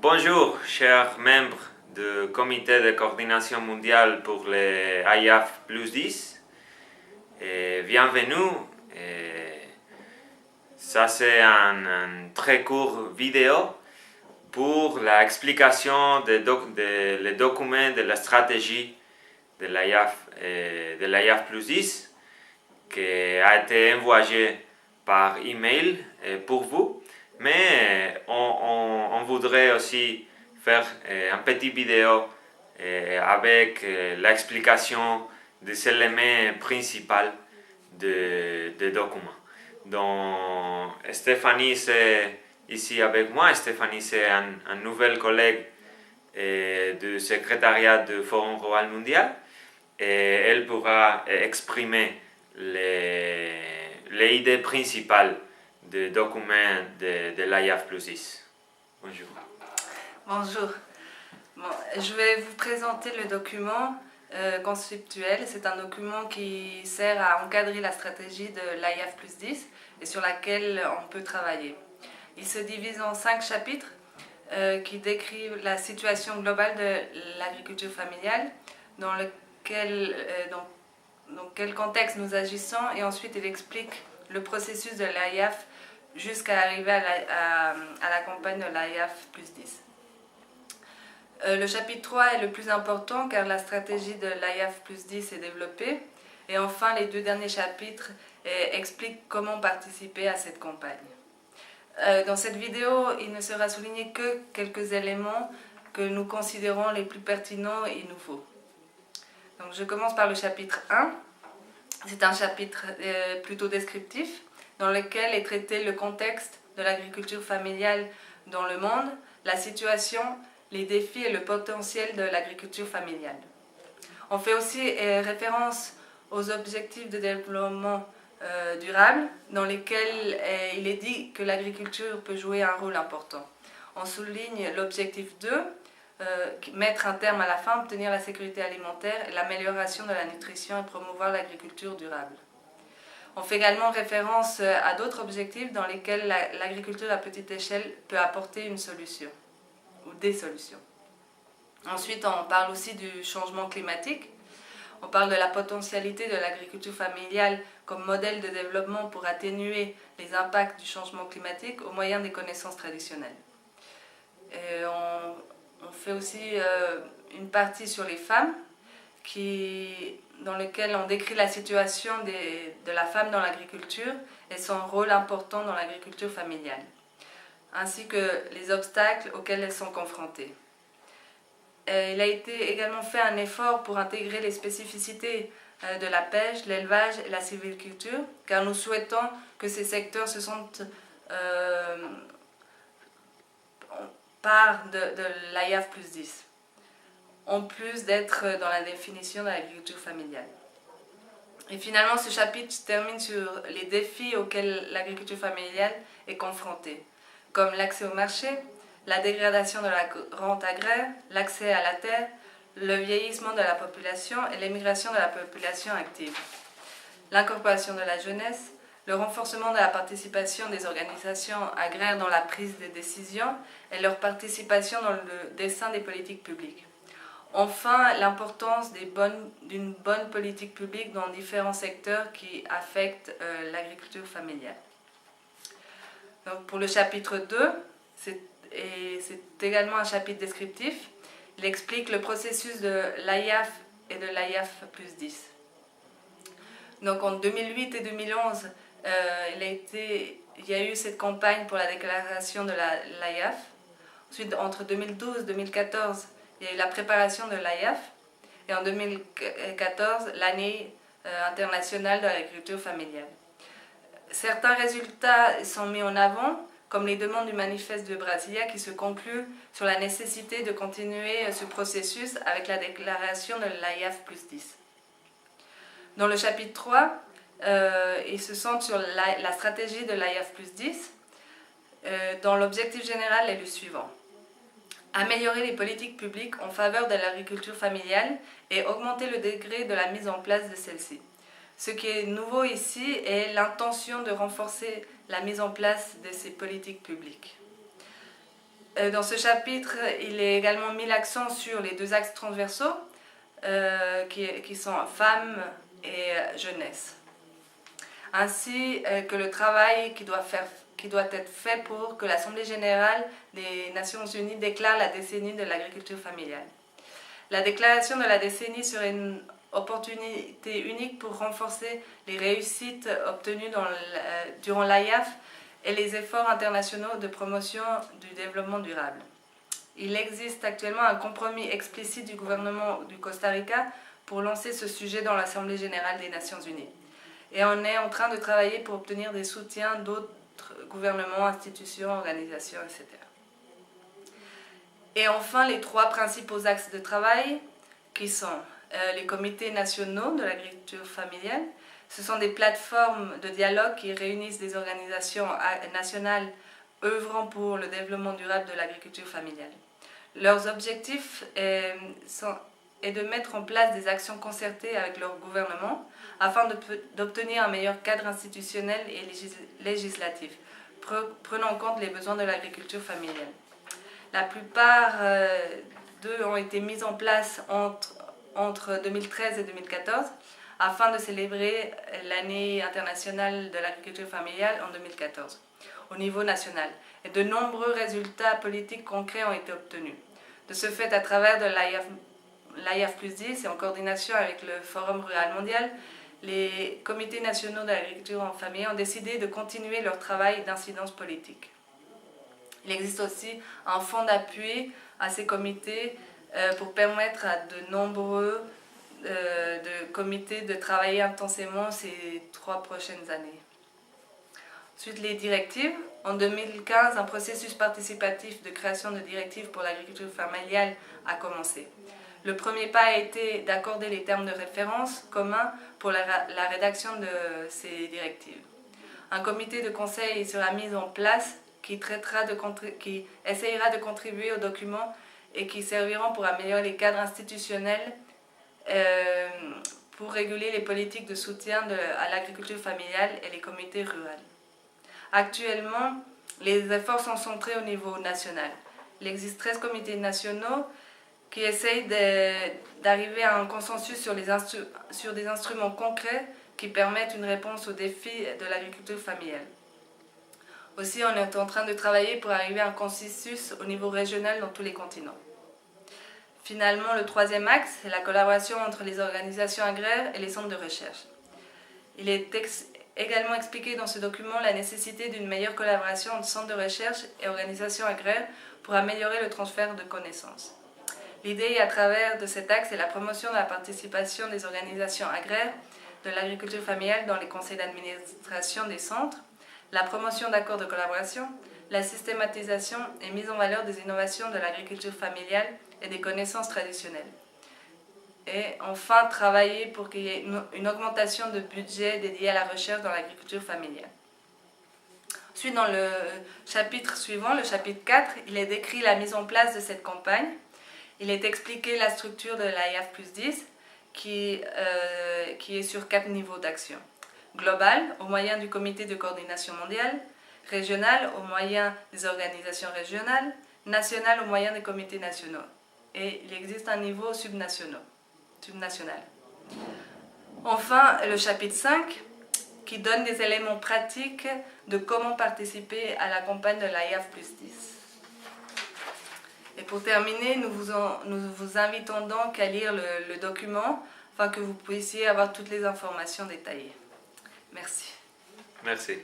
Bonjour, chers membres du comité de coordination mondiale pour les IAF plus 10 et bienvenue. Ça c'est un très court vidéo pour l'explication des documents de la stratégie de l'IAF plus 10 qui a été envoyé par email pour vous. Mais on voudrait aussi faire un petit vidéo avec l'explication des éléments principaux des documents. Donc Stéphanie c'est ici avec moi. Stéphanie c'est un nouvel collègue du secrétariat du Forum Rural Mondial et elle pourra exprimer les idées principales des documents de l'IAF plus 10. Bonjour. Bonjour. Je vais vous présenter le document conceptuel. C'est un document qui sert à encadrer la stratégie de l'IAF plus 10 et sur laquelle on peut travailler. Il se divise en 5 chapitres qui décrivent la situation globale de l'agriculture familiale, dans quel contexte nous agissons, et ensuite il explique le processus de l'IAF jusqu'à arriver à la campagne de l'IAF plus 10. Le chapitre 3 est le plus important car la stratégie de l'IAF plus 10 est développée. Et enfin, les 2 derniers chapitres expliquent comment participer à cette campagne. Dans cette vidéo, il ne sera souligné que quelques éléments que nous considérons les plus pertinents et nouveaux. Donc, je commence par le chapitre 1. C'est un chapitre plutôt descriptif, dans lequel est traité le contexte de l'agriculture familiale dans le monde, la situation, les défis et le potentiel de l'agriculture familiale. On fait aussi référence aux objectifs de développement durable, dans lesquels il est dit que l'agriculture peut jouer un rôle important. On souligne l'objectif 2, mettre un terme à la faim, obtenir la sécurité alimentaire et l'amélioration de la nutrition et promouvoir l'agriculture durable. On fait également référence à d'autres objectifs dans lesquels l'agriculture à petite échelle peut apporter une solution ou des solutions. Ensuite, on parle aussi du changement climatique. On parle de la potentialité de l'agriculture familiale comme modèle de développement pour atténuer les impacts du changement climatique au moyen des connaissances traditionnelles. Et on fait aussi une partie sur les femmes dans lequel on décrit la situation de la femme dans l'agriculture et son rôle important dans l'agriculture familiale, ainsi que les obstacles auxquels elles sont confrontées. Il a été également fait un effort pour intégrer les spécificités de la pêche, l'élevage et la sylviculture, car nous souhaitons que ces secteurs se sentent part de l'IAF plus 10. En plus d'être dans la définition de l'agriculture familiale. Et finalement, ce chapitre se termine sur les défis auxquels l'agriculture familiale est confrontée, comme l'accès au marché, la dégradation de la rente agraire, l'accès à la terre, le vieillissement de la population et l'émigration de la population active, l'incorporation de la jeunesse, le renforcement de la participation des organisations agraires dans la prise des décisions et leur participation dans le dessin des politiques publiques. Enfin, l'importance d'une bonne politique publique dans différents secteurs qui affectent l'agriculture familiale. Donc, pour le chapitre 2, c'est également un chapitre descriptif. Il explique le processus de l'IAF et de l'IAF plus 10. Donc en 2008 et 2011, il y a eu cette campagne pour la déclaration de l'IAF. Ensuite, entre 2012 et 2014, il y a eu la préparation de l'IAF. Et en 2014, l'année internationale de l'agriculture familiale. Certains résultats sont mis en avant, comme les demandes du manifeste de Brasilia qui se concluent sur la nécessité de continuer ce processus avec la déclaration de l'IAF plus 10. Dans le chapitre 3, il se centre sur la stratégie de l'IAF plus 10, dont l'objectif général est le suivant. Améliorer les politiques publiques en faveur de l'agriculture familiale et augmenter le degré de la mise en place de celle-ci. Ce qui est nouveau ici est l'intention de renforcer la mise en place de ces politiques publiques. Dans ce chapitre, il est également mis l'accent sur les deux axes transversaux qui sont femmes et jeunesse, ainsi que le travail qui doit être fait pour que l'Assemblée générale des Nations unies déclare la décennie de l'agriculture familiale. La déclaration de la décennie serait une opportunité unique pour renforcer les réussites obtenues durant l'AIAF et les efforts internationaux de promotion du développement durable. Il existe actuellement un compromis explicite du gouvernement du Costa Rica pour lancer ce sujet dans l'Assemblée générale des Nations unies. Et on est en train de travailler pour obtenir des soutiens d'autres gouvernements, institutions, organisations, etc. Et enfin, les trois principaux axes de travail qui sont les comités nationaux de l'agriculture familiale. Ce sont des plateformes de dialogue qui réunissent des organisations nationales œuvrant pour le développement durable de l'agriculture familiale. Leurs objectifs est de mettre en place des actions concertées avec leur gouvernement afin d'obtenir un meilleur cadre institutionnel et législatif, prenant en compte les besoins de l'agriculture familiale. La plupart d'eux ont été mis en place entre 2013 et 2014 afin de célébrer l'année internationale de l'agriculture familiale en 2014 au niveau national. Et de nombreux résultats politiques concrets ont été obtenus. De ce fait, à travers de l'AIAF plus 10 et en coordination avec le Forum rural mondial, les comités nationaux de l'agriculture en famille ont décidé de continuer leur travail d'incidence politique. Il existe aussi un fonds d'appui à ces comités pour permettre à de nombreux comités de travailler intensément ces 3 prochaines années. Ensuite, les directives. En 2015, un processus participatif de création de directives pour l'agriculture familiale a commencé. Le premier pas a été d'accorder les termes de référence communs pour la rédaction de ces directives. Un comité de conseil sera mis en place qui essayera de contribuer aux documents et qui serviront pour améliorer les cadres institutionnels pour réguler les politiques de soutien à l'agriculture familiale et les comités ruraux. Actuellement, les efforts sont centrés au niveau national. Il existe 13 comités nationaux qui essayent d'arriver à un consensus sur des instruments concrets qui permettent une réponse aux défis de l'agriculture familiale. Aussi, on est en train de travailler pour arriver à un consensus au niveau régional dans tous les continents. Finalement, le troisième axe, c'est la collaboration entre les organisations agraires et les centres de recherche. Il est également expliqué dans ce document la nécessité d'une meilleure collaboration entre centres de recherche et organisations agraires pour améliorer le transfert de connaissances. L'idée à travers de cet axe est la promotion de la participation des organisations agraires de l'agriculture familiale dans les conseils d'administration des centres, la promotion d'accords de collaboration, la systématisation et mise en valeur des innovations de l'agriculture familiale et des connaissances traditionnelles. Et enfin, travailler pour qu'il y ait une augmentation de budget dédié à la recherche dans l'agriculture familiale. Ensuite, dans le chapitre suivant, le chapitre 4, il est décrit la mise en place de cette campagne. Il est expliqué la structure de l'AIAF plus 10 qui est sur 4 niveaux d'action. Global, au moyen du comité de coordination mondiale. Régional, au moyen des organisations régionales. National, au moyen des comités nationaux. Et il existe un niveau subnational. Enfin, le chapitre 5 qui donne des éléments pratiques de comment participer à la campagne de l'AIAF plus 10. Et pour terminer, nous vous invitons donc à lire le document afin que vous puissiez avoir toutes les informations détaillées. Merci. Merci.